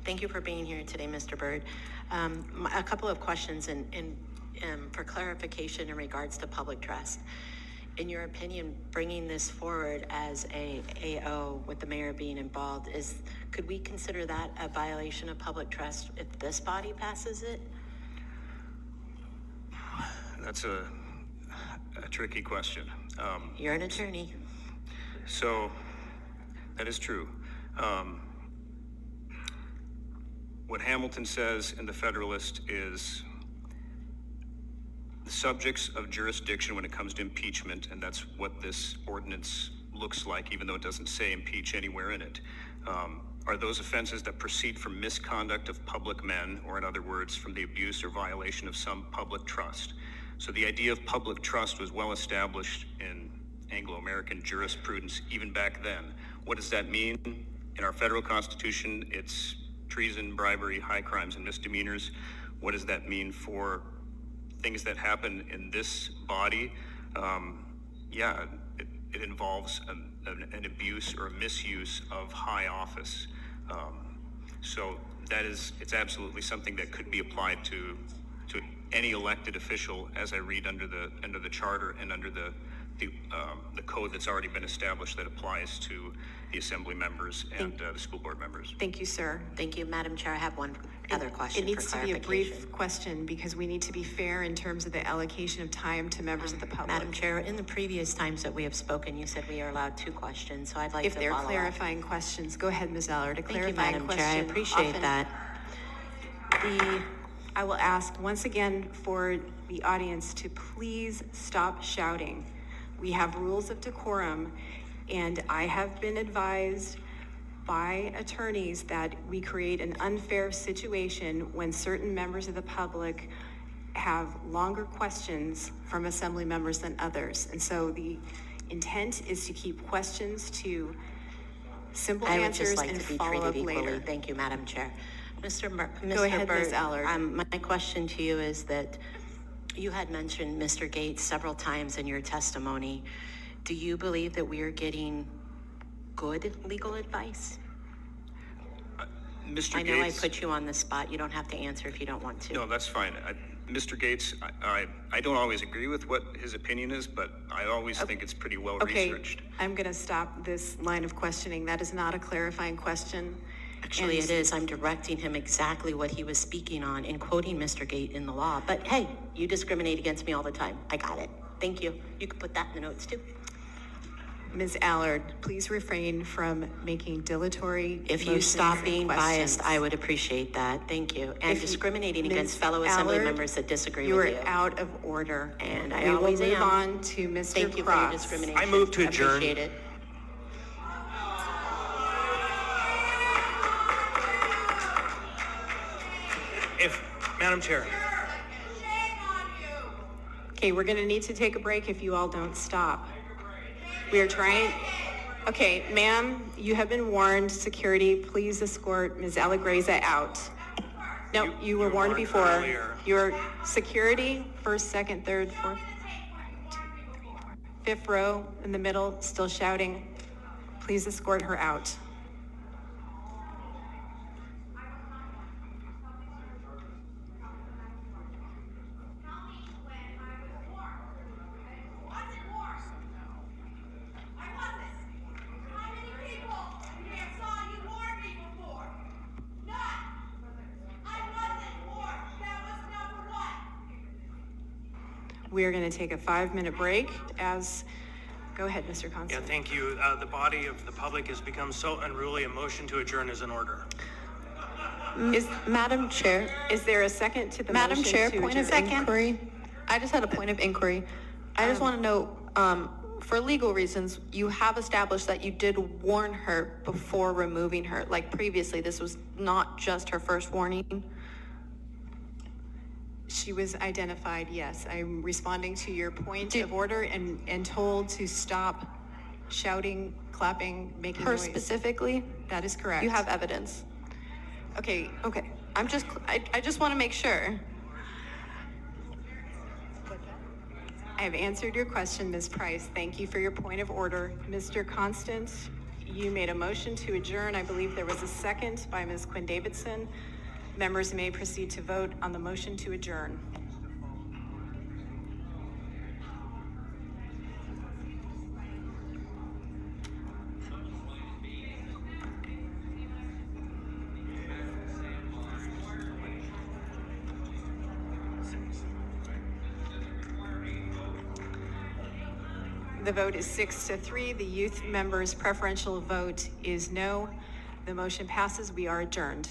Thank you for being here today, Mr. Byrd. A couple of questions for clarification in regards to public trust. In your opinion, bringing this forward as a AO with the mayor being involved, could we consider that a violation of public trust if this body passes it? That's a tricky question. You're an attorney. So that is true. What Hamilton says in the Federalist is the subjects of jurisdiction when it comes to impeachment, and that's what this ordinance looks like, even though it doesn't say impeach anywhere in it, are those offenses that proceed from misconduct of public men, or in other words, from the abuse or violation of some public trust. So the idea of public trust was well established in Anglo-American jurisprudence even back then. What does that mean? In our federal constitution, it's treason, bribery, high crimes, and misdemeanors. What does that mean for things that happen in this body? It involves an abuse or a misuse of high office. So it's absolutely something that could be applied to any elected official, as I read under the charter and under the code that's already been established that applies to the assembly members and the school board members. Thank you, sir. Thank you, Madam Chair. I have one other question. It needs for to be a brief question because we need to be fair in terms of the allocation of time to members of the public. Madam Chair, in the previous times that we have spoken, you said we are allowed 2 questions, so I'd like to follow up. If they're clarifying questions, go ahead, Ms. Allard. A clarifying question. Thank you, Madam Chair. I appreciate that. I will ask once again for the audience to please stop shouting. We have rules of decorum, and I have been advised by attorneys that we create an unfair situation when certain members of the public have longer questions from assembly members than others. And so the intent is to keep questions to simple answers and follow up later. Thank you, Madam Chair. Mr. Go ahead, Byrd, Ms. Allard. My question to you is that you had mentioned Mr. Gates several times in your testimony. Do you believe that we are getting good legal advice? Mr. I know Gates, I put you on the spot. You don't have to answer if you don't want to. No, that's fine. Mr. Gates, I don't always agree with what his opinion is, but I always think it's pretty well researched. I'm going to stop this line of questioning. That is not a clarifying question. Actually, it is. I'm directing him exactly what he was speaking on and quoting Mr. Gate in the law. But hey, you discriminate against me all the time. I got it. Thank you. You can put that in the notes too. Ms. Allard, please refrain from making dilatory If you stop being biased, I would appreciate that. Thank you. And discriminating against fellow assembly members that disagree with you. You are out of order. And I always am. We will move on to Mr. Cross. Thank you for your discrimination. I move to adjourn. Appreciate it. Madam Chair. Okay, we're going to need to take a break if you all don't stop. We are trying. Okay, ma'am, you have been warned. Security, please escort Ms. Allegreza out. No, you were warned before. Earlier. Your security, first, second, third, fourth, 5th row in the middle, still shouting. Please escort her out. We are going to take a 5-minute break go ahead, Mr. Constant. Yeah, thank you. The body of the public has become so unruly, a motion to adjourn is in order. Madam Chair. Is there a second to the Madam motion Chair, to point of adjourn? inquiry. I just had a point of inquiry. I just want to know, for legal reasons, you have established that you did warn her before removing her. Like previously, this was not just her first warning. She was identified, yes. I'm responding to your point of order and told to stop shouting, clapping, making Her noise. specifically? That is correct. You have evidence. Okay. I just want to make sure. I have answered your question, Ms. Price. Thank you for your point of order. Mr. Constant, you made a motion to adjourn. I believe there was a second by Ms. Quinn Davidson. Members may proceed to vote on the motion to adjourn. The vote is 6-3. The youth members' preferential vote is no. The motion passes. We are adjourned.